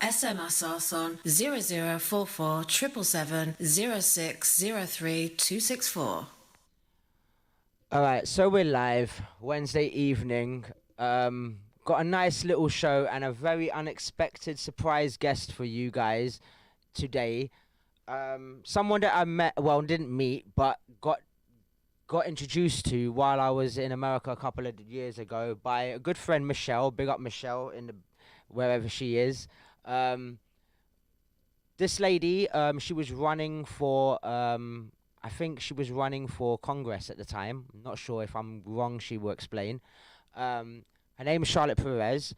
SMS us on 0044 777 All right, so we're live Wednesday evening. Got a nice little show and a very unexpected surprise guest for you guys today. Someone that I met, well, didn't meet, but got introduced to while I was in America a couple of years ago by a good friend, Michelle. Big up Michelle in the wherever she is. Um, this lady, she was running for I think she was running for Congress at the time. I'm not sure if I'm wrong. She will explain. Um, Her name is Charlotte Perez.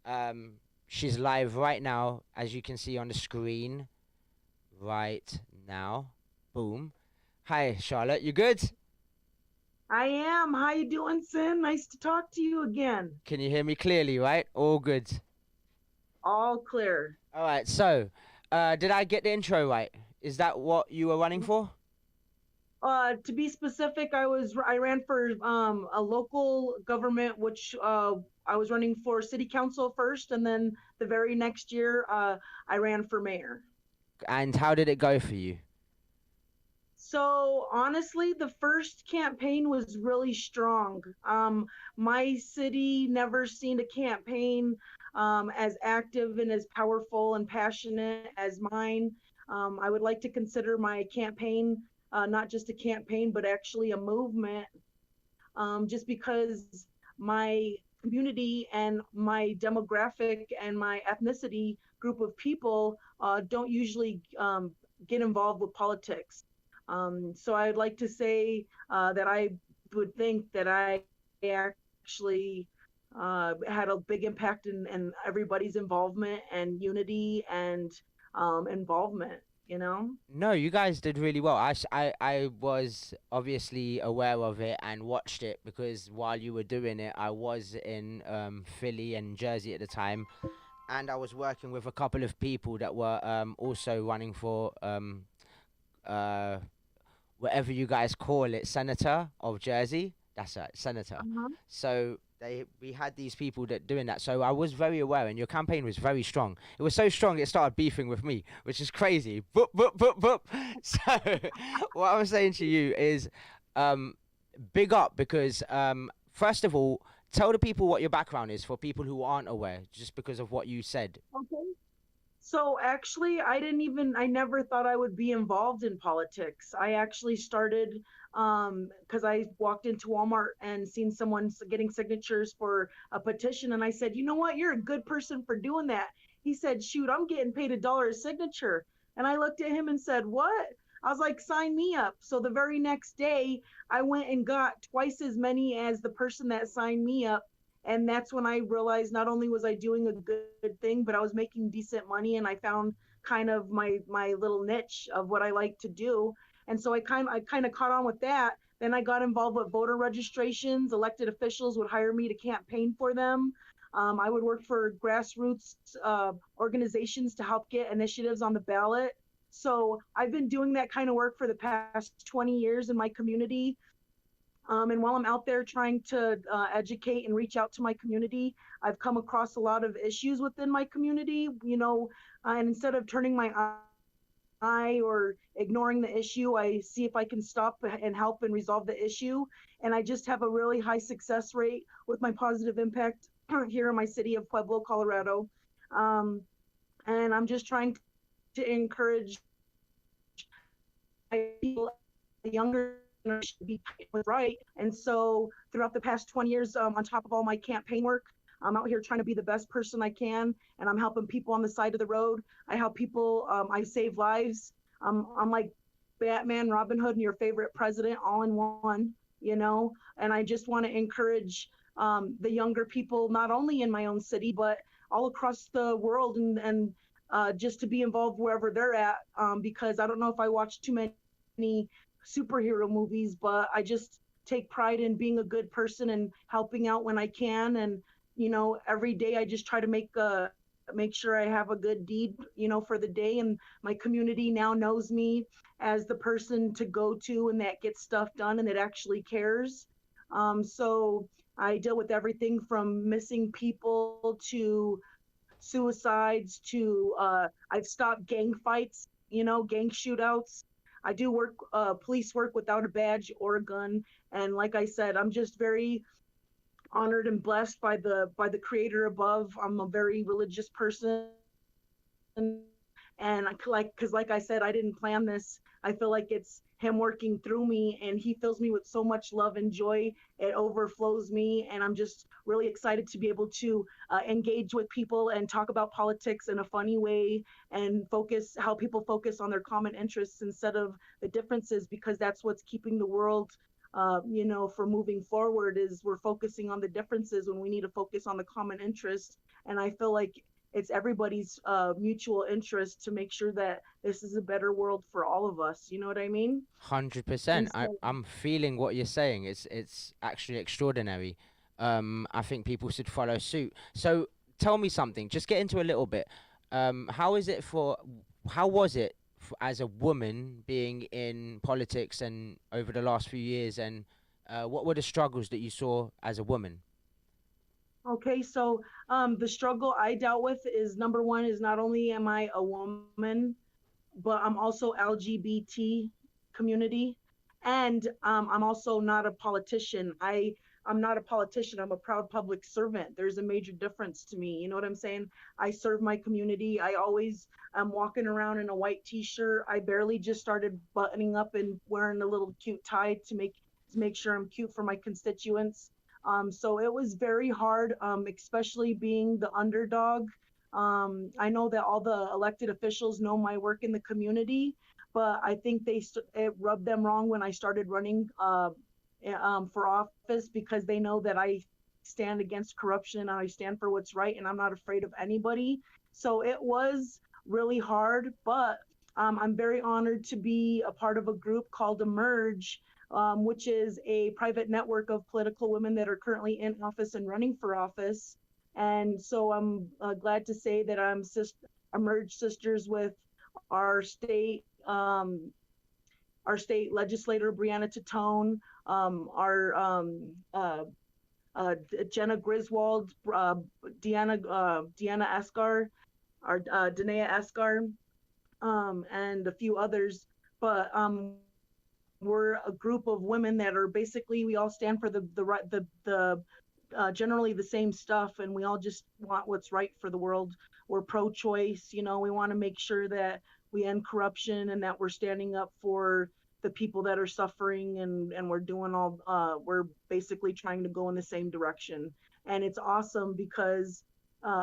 Um, she's live right now, as you can see on the screen right now. Boom. Hi, Charlotte. You good? I am. How you doing, Sin? Nice to talk to you again. Can you hear me clearly? Right? All good. All clear. All right. So, did I get the intro right? Is that what you were running for? To be specific, I ran for a local government, which I was running for city council first, and then the very next year I ran for mayor. And how did it go for you? So honestly, the first campaign was really strong. My city never seen a campaign as active and as powerful and passionate as mine. I would like to consider my campaign not just a campaign, but actually a movement, just because my community and my demographic and my ethnicity group of people don't usually get involved with politics. So I'd like to say that I would think that I actually had a big impact in everybody's involvement and unity and involvement, you know? No, you guys did really well. I was obviously aware of it and watched it because while you were doing it, I was in Philly and Jersey at the time, and I was working with a couple of people that were also running for uh, whatever you guys call it, senator of Jersey. That's right, senator. Uh-huh. So we had these people that doing that. So I was very aware, and your campaign was very strong. It was so strong it started beefing with me, which is crazy. Boop boop boop boop. So what I'm saying to you is, um, big up because first of all, tell the people what your background is for people who aren't aware, just because of what you said. Okay. So actually, I never thought I would be involved in politics. I actually started because I walked into Walmart and seen someone getting signatures for a petition, and I said, you know what, you're a good person for doing that. He said, shoot, I'm getting paid $1 a signature. And I looked at him and said, what? I was like, sign me up. So the very next day, I went and got twice as many as the person that signed me up, and that's when I realized not only was I doing a good thing, but I was making decent money, and I found kind of my little niche of what I like to do. And so I kind of caught on with that. Then I got involved with voter registrations. Elected officials would hire me to campaign for them. I would work for grassroots organizations to help get initiatives on the ballot. So I've been doing that kind of work for the past 20 years in my community. And while I'm out there trying to educate and reach out to my community, I've come across a lot of issues within my community, and instead of turning my eye or ignoring the issue, I see if I can stop and help and resolve the issue. And I just have a really high success rate with my positive impact here in my city of Pueblo, Colorado. Um, and I'm just trying to encourage people, the younger should be right. And so throughout the past 20 years, on top of all my campaign work, I'm out here trying to be the best person I can, and I'm helping people on the side of the road. I help people. I save lives. I'm like Batman, Robin Hood, and your favorite president all in one. And I just want to encourage the younger people, not only in my own city, but all across the world, and just to be involved wherever they're at. Because I don't know if I watch too many superhero movies, but I just take pride in being a good person and helping out when I can. And every day I just try to make sure I have a good deed, for the day. And my community now knows me as the person to go to and that gets stuff done and that actually cares. So I deal with everything from missing people to suicides to I've stopped gang fights, gang shootouts. I do work police work without a badge or a gun, and like I said, I'm just very honored and blessed by the creator above. I'm a very religious person, and because like I said, I didn't plan this. I feel like it's him working through me, and he fills me with so much love and joy. It overflows me, and I'm just really excited to be able to engage with people and talk about politics in a funny way, and focus how people focus on their common interests instead of the differences, because that's what's keeping the world for moving forward. Is we're focusing on the differences when we need to focus on the common interest. And I feel like it's everybody's mutual interest to make sure that this is a better world for all of us. You know what I mean? And 100%. so, I'm feeling what you're saying. It's actually extraordinary. I think people should follow suit. So tell me something. Just get into a little bit. How is it for? How was it as a woman being in politics and over the last few years? And what were the struggles that you saw as a woman? okay, so the struggle I dealt with is, number one, is not only am I a woman, but I'm also LGBT community, and I'm also not a politician. I'm not a politician. I'm a proud public servant. There's a major difference to me. You know what I'm saying? I serve my community. I always am walking around in a white T-shirt. I barely just started buttoning up and wearing a little cute tie to make sure I'm cute for my constituents. So it was very hard, especially being the underdog. I know that all the elected officials know my work in the community, but I think it rubbed them wrong when I started running for office, because they know that I stand against corruption and I stand for what's right, and I'm not afraid of anybody. So it was really hard, but I'm very honored to be a part of a group called Emerge, which is a private network of political women that are currently in office and running for office. And so I'm glad to say that Emerge sisters with our state um, our state legislator Brianna Titone, our Jenna Griswold, Deanna Escar, our Danae Escar, and a few others. But we're a group of women that are basically, we all stand for the generally the same stuff, and we all just want what's right for the world. We're pro-choice. We want to make sure that we end corruption and that we're standing up for the people that are suffering, and we're doing all we're basically trying to go in the same direction. And it's awesome because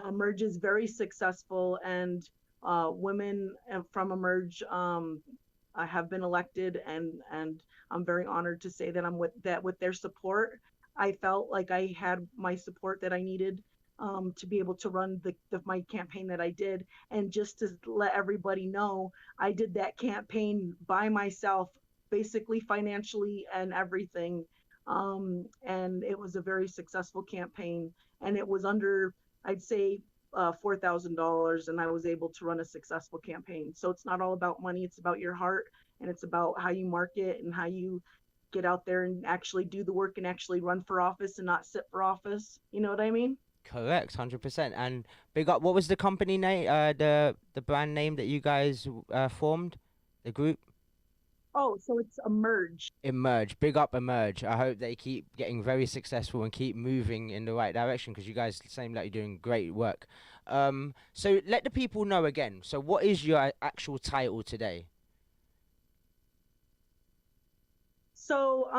Emerge is very successful, and women from Emerge have been elected, and I'm very honored to say that I'm with their support. I felt like I had my support that I needed to be able to run my campaign that I did. And just to let everybody know, I did that campaign by myself, basically financially and everything. And it was a very successful campaign, and it was under, I'd say, $4,000, and I was able to run a successful campaign. So it's not all about money; it's about your heart, and it's about how you market and how you get out there and actually do the work and actually run for office and not sit for office. You know what I mean? Correct, 100%. And big up. What was the company name? The brand name that you guys formed, the group. Oh, so it's a merge. Emerge, big up Emerge. I hope they keep getting very successful and keep moving in the right direction because you guys seem like you're doing great work. So let the people know again. So what is your actual title today? So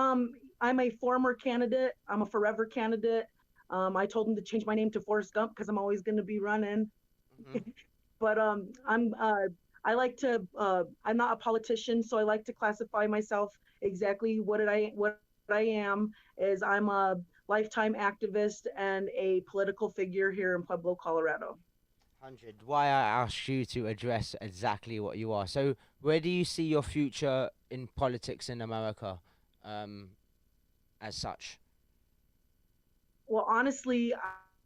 I'm a former candidate. I'm a forever candidate. I told them to change my name to Forrest Gump because I'm always going to be running. Hmm. But I like to. I'm not a politician, so I like to classify myself exactly what I am. Is I'm a lifetime activist and a political figure here in Pueblo, Colorado. 100. Why I asked you to address exactly what you are. So where do you see your future in politics in America, um, as such? Well, honestly,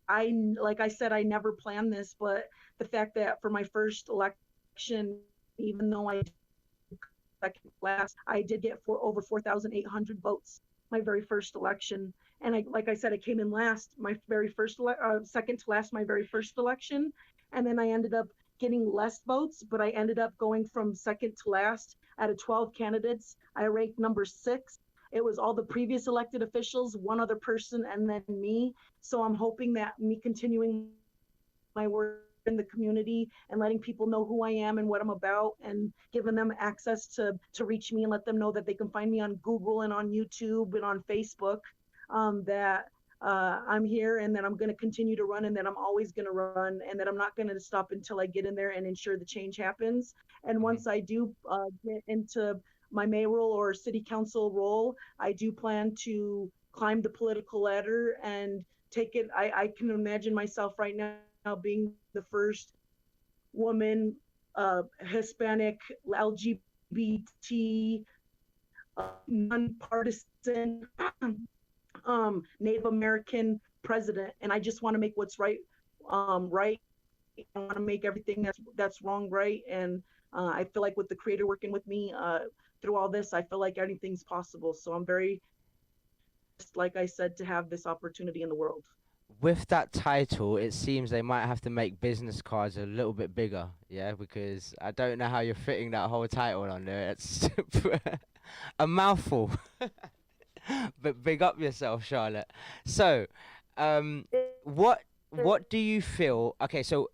I like I said, I never planned this, but the fact that for my first election, even though I second last, I did get over 4,800 votes my very first election. And like I said, I came in last, my very first, second to last, my very first election. and then I ended up getting less votes, but I ended up going from second to last out of 12 candidates. I ranked number 6. It was all the previous elected officials, one other person, and then me. So I'm hoping that me continuing my work in the community and letting people know who I am and what I'm about, and giving them access to reach me and let them know that they can find me on Google and on YouTube and on Facebook, that I'm here and that I'm going to continue to run and that I'm always going to run and that I'm not going to stop until I get in there and ensure the change happens. And Hmm. once I do get into my mayoral or city council role, I do plan to climb the political ladder and take it. I can imagine myself right now being the first woman, Hispanic, LGBT, nonpartisan, Native American president, and I just want to make what's right, right. I want to make everything that's wrong right, and I feel like with the creator working with me through all this, I feel like anything's possible. So I'm very, like I said, to have this opportunity in the world. With that title, it seems they might have to make business cards a little bit bigger, yeah, because I don't know how you're fitting that whole title on there. It's a mouthful. But big up yourself, Charlotte. So, um, what what do you feel? Okay, so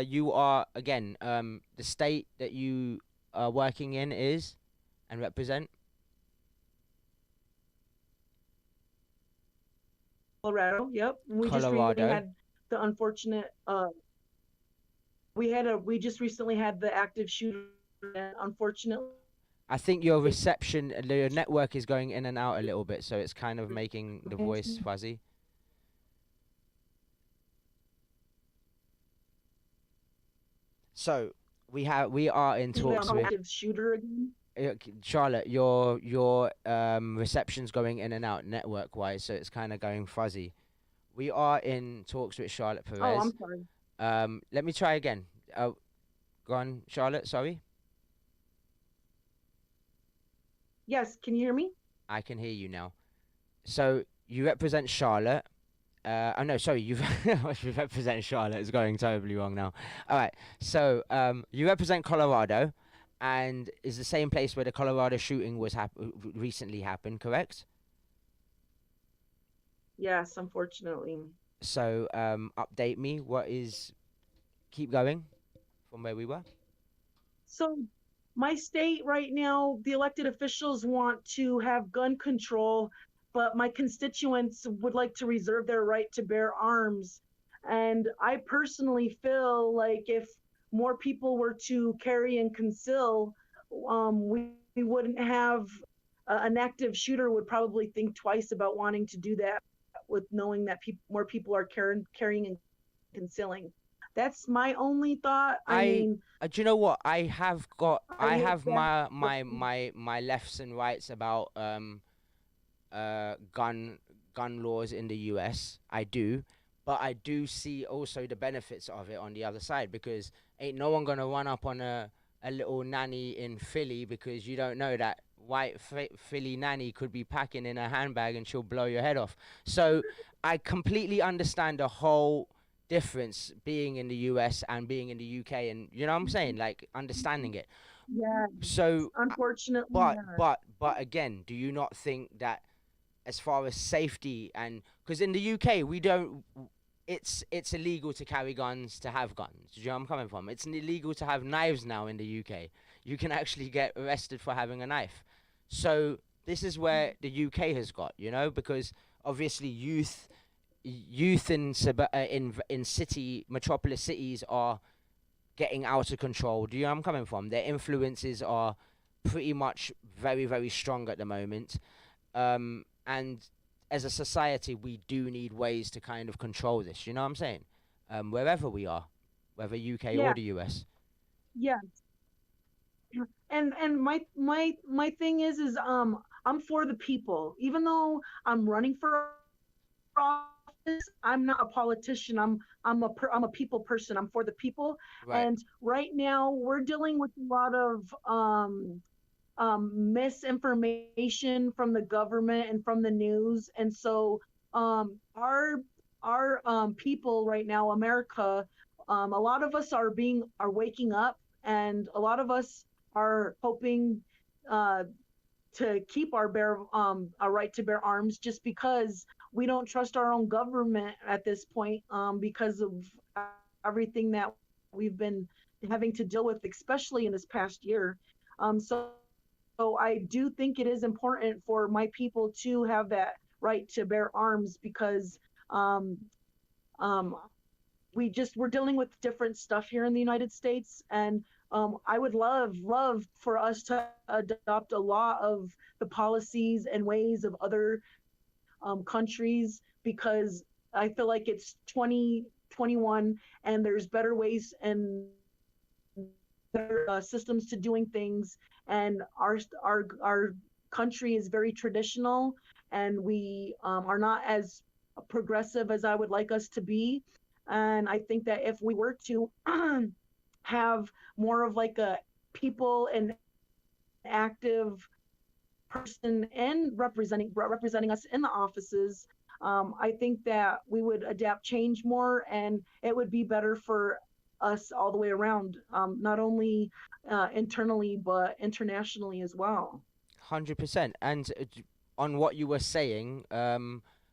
you are again the state that you are working in is and represent Colorado, yep. We just recently Colorado. had the unfortunate we just recently had the active shooter, unfortunately. I think your reception, your network is going in and out a little bit, so it's kind of making the voice fuzzy. So we are in talks with Active shooter again. Charlotte. Your reception's going in and out network wise, so it's kind of going fuzzy. We are in talks with Charlotte Oh, Perez. I'm sorry. Let me try again. Go on, Charlotte. Sorry, Yes, can you hear me? I can hear you now. So you represent Charlotte. Oh no, sorry, you you represent Charlotte. It's going totally wrong now. All right, so you represent Colorado, and is the same place where the Colorado shooting was recently happened, correct? Yes, unfortunately. So update me. What is keep going from where we were? So, my state right now, the elected officials want to have gun control, but my constituents would like to reserve their right to bear arms. And I personally feel like if more people were to carry and conceal, we wouldn't have an active shooter would probably think twice about wanting to do that with knowing that more people are carrying and concealing. That's my only thought. I I mean, do you know what I I hate have that. my lefts and rights about gun laws in the US. I do, but I do see also the benefits of it on the other side because ain't no one gonna run up on a little nanny in Philly because you don't know that Philly nanny could be packing in a handbag and she'll blow your head off. So I completely understand the whole difference being in the US and being in the UK, and you know what I'm saying, like understanding it. Yeah, So unfortunately, but yeah. but but again, do you not think that as far as safety and because in the UK we don't it's illegal to carry guns to have guns. Do you know where I'm coming from? It's illegal to have knives now in the UK. You can actually get arrested for having a knife. So this is where the UK has got, you know, because obviously youth in city metropolis cities are getting out of control. Do you know where I'm coming from? Their influences are pretty much very strong at the moment. And as a society, we do need ways to kind of control this. You know what I'm saying? Wherever we are, whether UK or Yeah, the US. yeah. And my thing is I'm for the people. Even though I'm running for office, I'm not a politician. I'm a people person. I'm for the people. Right. And right now we're dealing with a lot of misinformation from the government and from the news. And so our people right now, America, a lot of us are waking up, and a lot of us are hoping uh, to keep our right to bear arms, just because we don't trust our own government at this point, because of everything that we've been having to deal with, especially in this past year. So I do think it is important for my people to have that right to bear arms, because um, um, we're dealing with different stuff here in the United States, and I would love for us to adopt a lot of the policies and ways of other countries, because I feel like it's 2021 and there's better ways and better systems to doing things, and our country is very traditional, and we are not as progressive as I would like us to be. And I think that if we were to have more of like a people and active person and representing us in the offices, I think that we would adapt change more, and it would be better for us all the way around, not only internally but internationally as well. 100%. And on what you were saying,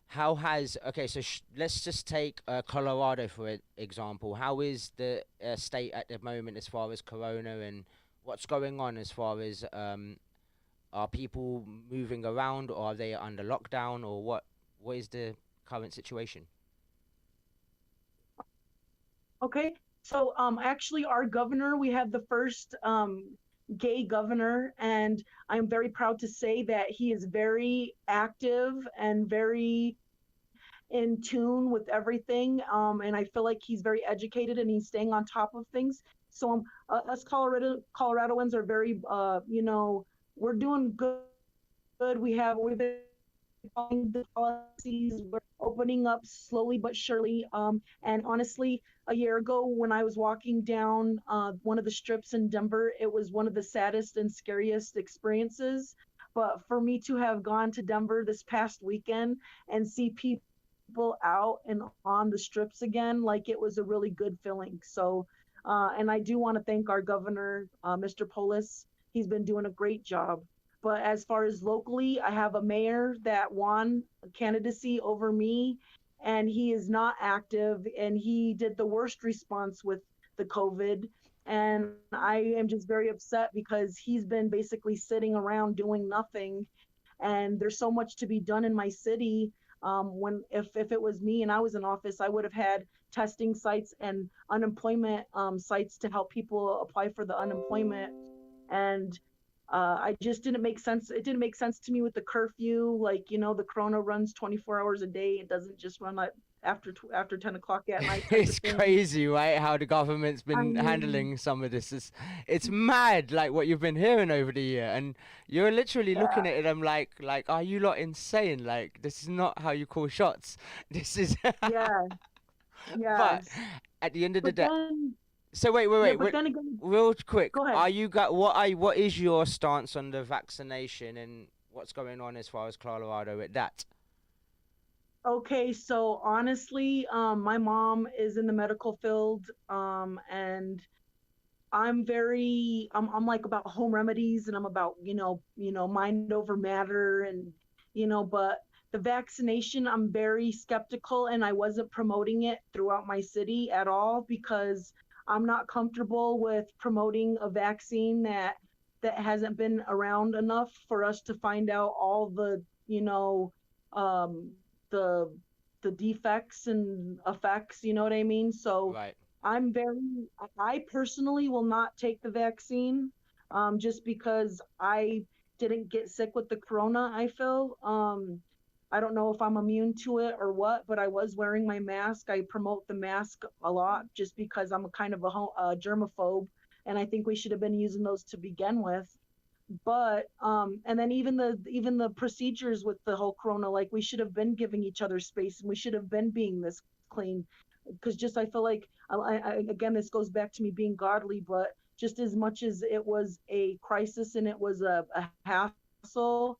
how has okay? So let's just take Colorado for example. How is the state at the moment as far as Corona, and what's going on as far as are people moving around, or are they under lockdown, or what? What is the current situation? Okay, so actually, our governor, we have the first gay governor, and I'm very proud to say that he is very active and very in tune with everything. And I feel like he's very educated and he's staying on top of things. So us Coloradoans are very, we're doing good. We've been following the policies. We're opening up slowly but surely. And honestly, a year ago when I was walking down one of the strips in Denver, it was one of the saddest and scariest experiences. But for me to have gone to Denver this past weekend and see people out and on the strips again, like, it was a really good feeling. So, and I do want to thank our governor, Mr. Polis. He's been doing a great job. But as far as locally, I have a mayor that won a candidacy over me, and he is not active, and he did the worst response with the COVID. And I am just very upset because he's been basically sitting around doing nothing. And there's so much to be done in my city. When if it was me and I was in office, I would have had testing sites and unemployment sites to help people apply for the unemployment. And I just didn't make sense. It didn't make sense to me with the curfew. Like, the Corona runs 24 hours a day. It doesn't just run like after 10 o'clock at night type of It's thing. crazy, right? How the government's I been mean, handling some of this. It's mad, like what you've been hearing over the year, and you're literally looking yeah, at them like, are you lot insane? Like, this is not how you call shots. This is. yeah, But yes. at the end of the But day, then, so wait, wait, yeah, wait, but wait, then again, real quick. go ahead. Are you got what is your stance on the vaccination and what's going on as far as Colorado with that? Okay, so honestly, my mom is in the medical field, and I'm like about home remedies, and I'm about, mind over matter, and but the vaccination, I'm very skeptical, and I wasn't promoting it throughout my city at all, because I'm not comfortable with promoting a vaccine that hasn't been around enough for us to find out all the, um the the defects and effects, you know what I mean? So Right. I'm very, I personally will not take the vaccine, just because I didn't get sick with the corona, I feel. I don't know if I'm immune to it or what, but I was wearing my mask. I promote the mask a lot just because I'm a kind of a germaphobe, and I think we should have been using those to begin with. But and then even the procedures with the whole corona, like, we should have been giving each other space, and we should have been being this clean, because just I feel like, again, this goes back to me being godly, but just as much as it was a crisis and it was a hassle,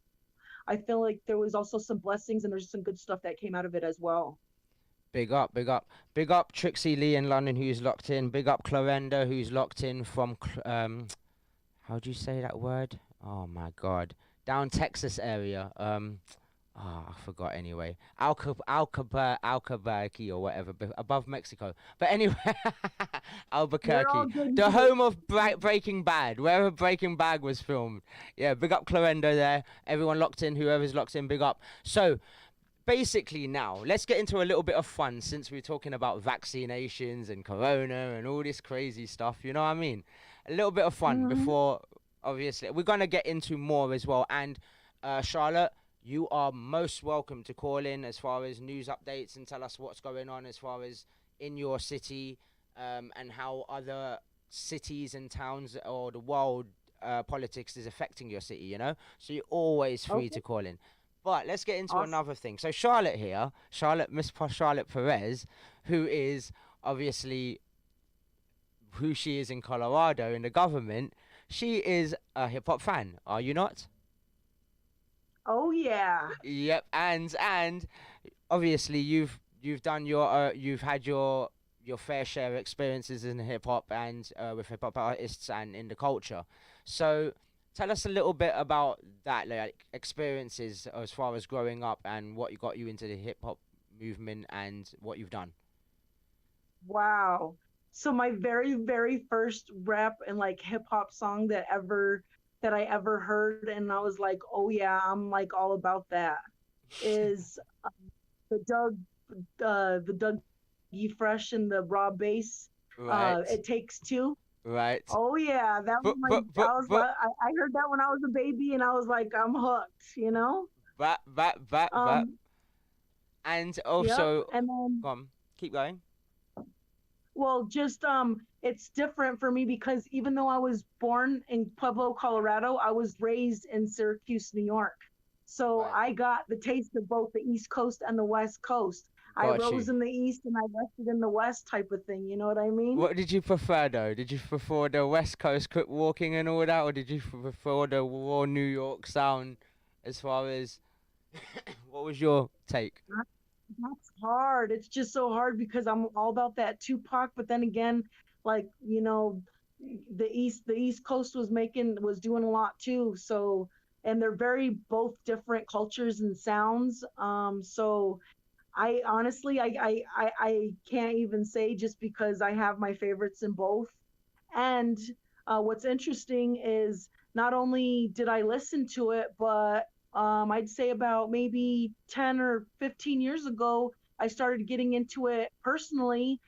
I feel like there was also some blessings and there's some good stuff that came out of it as well. Big up, big up, big up Trixie Lee in London who's locked in. Big up Clarenda who's locked in from how do you say that word? Oh my God, down Texas area. I forgot anyway. Albuquerque or whatever, above Mexico. But anyway, We're all Albuquerque, good the here. home of Breaking Bad, wherever Breaking Bad was filmed. Yeah, big up Clarenda there. Everyone locked in, whoever's locked in, big up. So basically now let's get into a little bit of fun since we're talking about vaccinations and corona and all this crazy stuff, you know what I mean? A little bit of fun Hmm. before, obviously we're going to get into more as well. And Charlotte, you are most welcome to call in as far as news updates and tell us what's going on as far as in your city, and how other cities and towns or the world politics is affecting your city, you know, so you're always free Okay, to call in. But let's get into awesome. another thing. So Charlotte here, Charlotte Perez, who is obviously who she is in Colorado in the government, she is a hip hop fan. Are you not? Oh yeah. Yep. And obviously you've done your you've had your fair share of experiences in hip hop and with hip hop artists and in the culture. So tell us a little bit about that, like experiences as far as growing up and what you got you into the hip hop movement and what you've done. Wow. So my very, very first rap and like hip hop song that I ever heard, and I was like, oh yeah, I'm like all about that, is the Doug E Fresh and the raw bass. Right, It takes two. right. Oh yeah, that was my. But I heard that when I was a baby, and I was like, I'm hooked. You know. but Um. and Yep. also, And then, come on, keep going. well, just it's different for me because even though I was born in Pueblo, Colorado, I was raised in Syracuse, New York. So Right, I got the taste of both the East Coast and the West Coast. I got you. rose in the East and I rested in the West, type of thing. You know what I mean? What did you prefer though? Did you prefer the West Coast quick walking and all that, or did you prefer the raw New York sound? As far as what was your take? That's hard. It's just so hard because I'm all about that Tupac, but then again, like, the East Coast was doing a lot too. So, and they're very both different cultures and sounds. So I honestly I can't even say just because I have my favorites in both. And what's interesting is not only did I listen to it, but I'd say about maybe 10 or 15 years ago, I started getting into it personally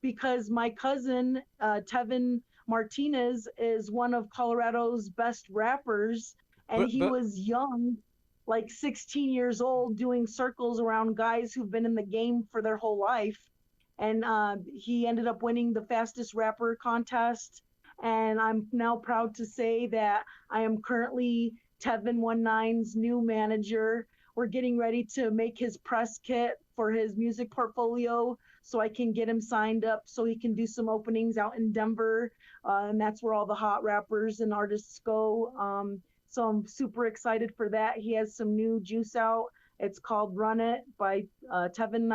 because my cousin, Tevin Martinez, is one of Colorado's best rappers. And he But was young, like 16 years old, doing circles around guys who've been in the game for their whole life. And he ended up winning the fastest rapper contest. And I'm now proud to say that I am currently Tevin 19's new manager. We're getting ready to make his press kit for his music portfolio so I can get him signed up so he can do some openings out in Denver. And that's where all the hot rappers and artists go. So I'm super excited for that. He has some new juice out. It's called Run It by Tevin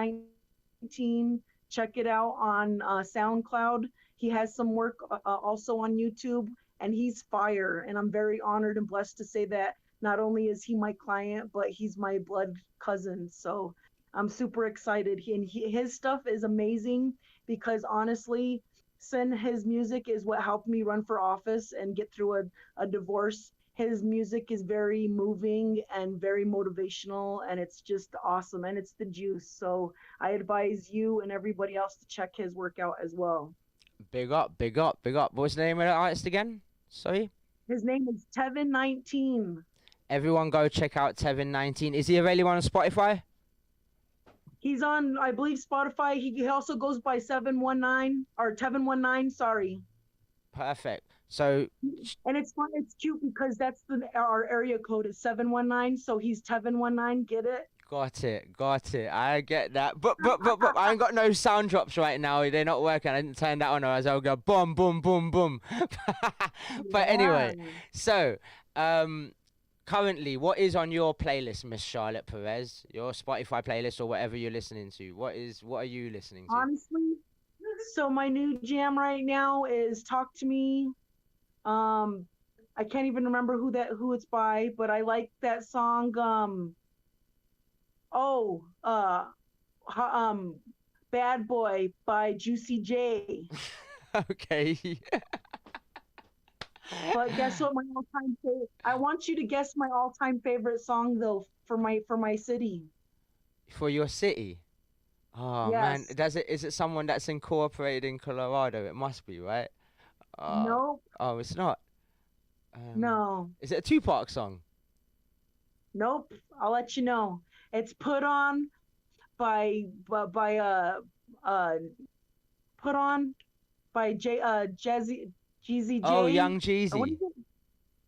19. Check it out on SoundCloud. He has some work also on YouTube, and he's fire. And I'm very honored and blessed to say that not only is he my client, but he's my blood cousin. So I'm super excited. His stuff is amazing because honestly, Sin, his music is what helped me run for office and get through a divorce. His music is very moving and very motivational, and it's just awesome. And it's the juice. So I advise you and everybody else to check his work out as well. big up, big up, big up. What's the name of the artist again? Sorry. His name is Tevin 19. Everyone go check out Tevin 19. Is he available on Spotify? He's on, I believe, Spotify. He also goes by 719 or Tevin 19. Sorry. Perfect. So And it's fun. It's cute because that's our area code is 719. So he's Tevin 19. Get it? got it, got it. I get that. But I ain't got no sound drops right now. They're not working. I didn't turn that on, or else I'll go boom, boom, boom, boom. But Yeah. anyway, so um, currently, what is on your playlist, Miss Charlotte Perez? Your Spotify playlist or whatever you're listening to. What are you listening to? Honestly, so my new jam right now is "Talk to Me." Um, I can't even remember who it's by, but I like that song. Oh, "Bad Boy" by Juicy J. Okay. But guess what? My all-time favorite. I want you to guess my all-time favorite song though for my city. For your city. Oh man, Yes. does it? Is it someone that's incorporated in Colorado? It must be, right? Uh, Nope. oh, it's not. Um, No. is it a Tupac song? Nope. I'll let you know. It's "Put On" by uh "Put On" by Jeezy Oh, J. Young Or what is Jeezy. it?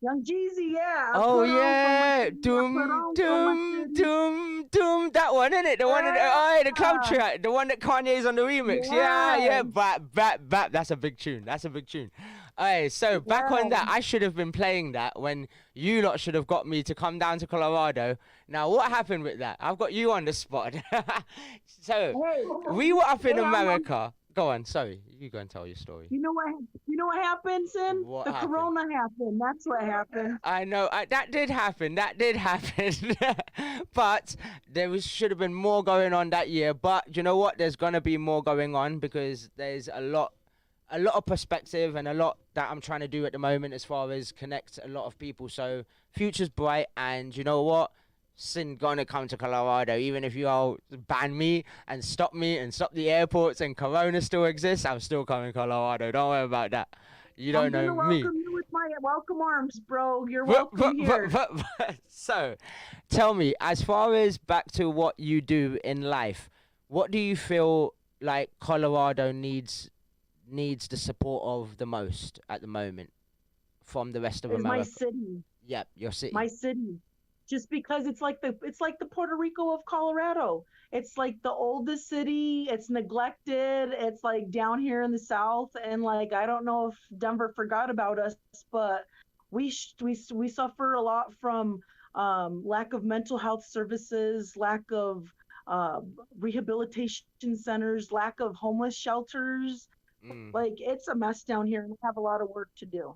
Young Jeezy. Yeah. I Oh put on for my yeah, city. I put doom, on for my doom, city. doom, doom. That one, isn't it? The one, the club Yeah. track, the one that Kanye's on the remix. Yeah, yeah, Yes. bap. That's a big tune. That's a big tune. Alright, so back on that, Yes. I should have been playing that when you lot should have got me to come down to Colorado. Now, what happened with that? I've got you on the spot. So, Hey, we were up in hey, I'm America. Go on, sorry, you go and tell your story. you know what happened, Sin? What The happened? corona happened. That's what happened. I know that did happen. That did happen. But should have been more going on that year. But you know what? There's gonna be more going on because there's a lot of perspective and a lot that I'm trying to do at the moment as far as connect a lot of people. So future's bright, and you know what? Sin gonna come to Colorado, even if you all ban me and stop the airports and Corona still exists. I'm still coming to Colorado. Don't worry about that. You don't I'm know gonna me. welcome you with my welcome arms, bro. You're welcome here. So, tell me, as far as back to what you do in life, what do you feel like Colorado needs the support of the most at the moment from the rest of Is my America? city. Yep, your My city. city. Just because it's like the Puerto Rico of Colorado. It's like the oldest city. It's neglected. It's like down here in the south, and like I don't know if Denver forgot about us, but we suffer a lot from lack of mental health services, lack of uh, rehabilitation centers, lack of homeless shelters. Mm. Like it's a mess down here, and we have a lot of work to do.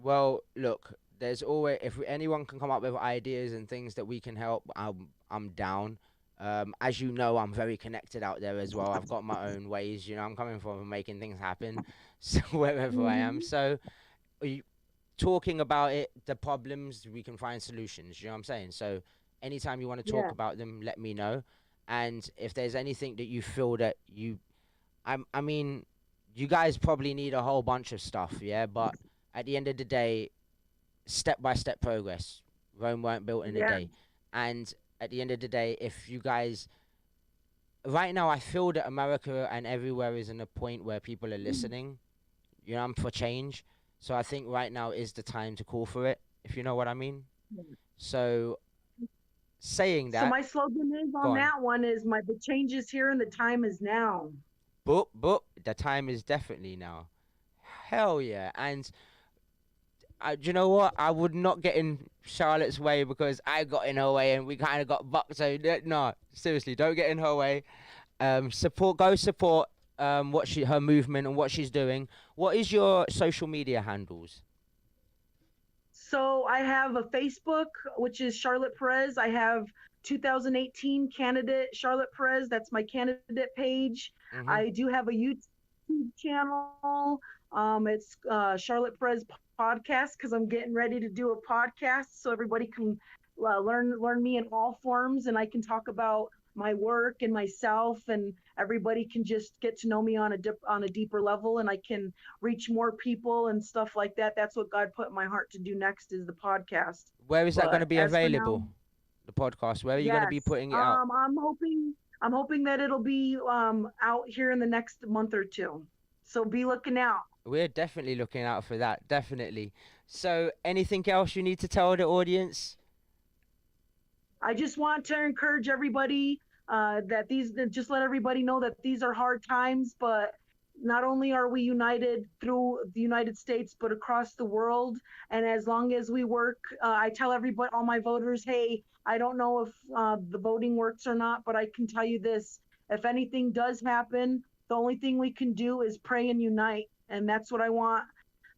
Well, look, there's always if anyone can come up with ideas and things that we can help, I'm down. As you know, I'm very connected out there as well. I've got my own ways. I'm coming from making things happen, so wherever I am. Mhm. So, you, talking about it, the problems, we can find solutions. You know what I'm saying? So, anytime you want to talk Yeah. about them, let me know. And if there's anything that you feel that I mean, you guys probably need a whole bunch of stuff, yeah. But at the end of the day, step by step progress. Rome weren't built in a Yeah. day. And at the end of the day, if you guys, right now, I feel that America and everywhere is in a point where people are listening, for change. So I think right now is the time to call for it, if you know what I mean. So saying So that, my slogan is go on on. that one is the change is here and the time is now. But the time is definitely now. Hell yeah. And do you know what? I would not get in Charlotte's way because I got in her way and we kind of got bucked. So no, seriously, don't get in her way. Go support her movement and what she's doing. What is your social media handles? So I have a Facebook, which is Charlotte Perez. I have 2018 candidate Charlotte Perez. That's my candidate page. Mhm. I do have a YouTube channel. It's Charlotte Perez podcast because I'm getting ready to do a podcast so everybody can learn me in all forms, and I can talk about my work and myself, and everybody can just get to know me on a deeper level, and I can reach more people and stuff like that. That's what God put in my heart to do next is the podcast. Where is that going to But be as for now, available? The podcast. Where are you going to be yes. putting it out? I'm hoping that it'll be out here in the next month or two. So be looking out. We're definitely looking out for that. Definitely. So, anything else you need to tell the audience? I just want to encourage everybody that just let everybody know that these are hard times, but not only are we united through the United States, but across the world. And as long as we work, I tell everybody, all my voters, hey, I don't know if the voting works or not, but I can tell you this: if anything does happen, the only thing we can do is pray and unite. And that's what I want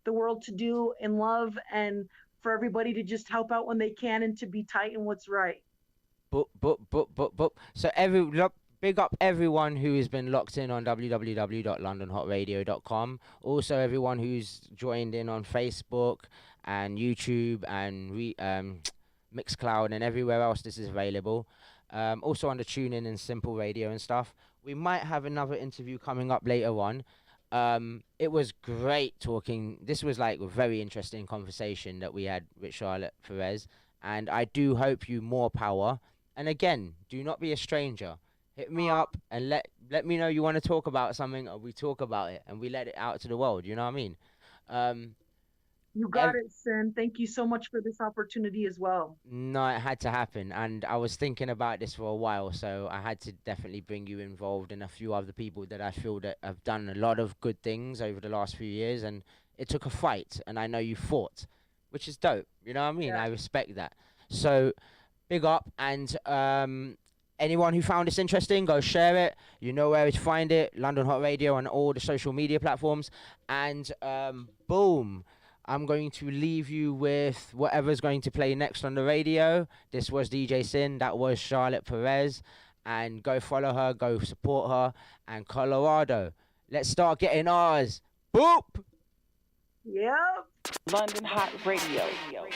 the world to do in love, and for everybody to just help out when they can and to be tight in what's right. Boop. So big up everyone who has been locked in on www.londonhotradio.com. Also, everyone who's joined in on Facebook and YouTube and Mixcloud and everywhere else this is available. Also on the TuneIn and Simple Radio and stuff. We might have another interview coming up later on. It was great talking. This was like a very interesting conversation that we had with Charlotte Perez, and I do hope you more power. And again, do not be a stranger. Hit me up and let me know you want to talk about something, or we talk about it and we let it out to the world. You know what I mean? Um, You got it, Sin. Thank you so much for this opportunity as well. No, it had to happen, and I was thinking about this for a while, so I had to definitely bring you involved and a few other people that I feel that have done a lot of good things over the last few years, and it took a fight, and I know you fought, which is dope. You know what I mean? Yeah. I respect that. So, big up, and anyone who found this interesting, go share it. You know where to find it, London Hot Radio on all the social media platforms, and boom. I'm going to leave you with whatever's going to play next on the radio. This was DJ Sin. That was Charlotte Perez. And go follow her. Go support her. And Colorado, let's start getting ours. Boop! Yep. London Hot Radio.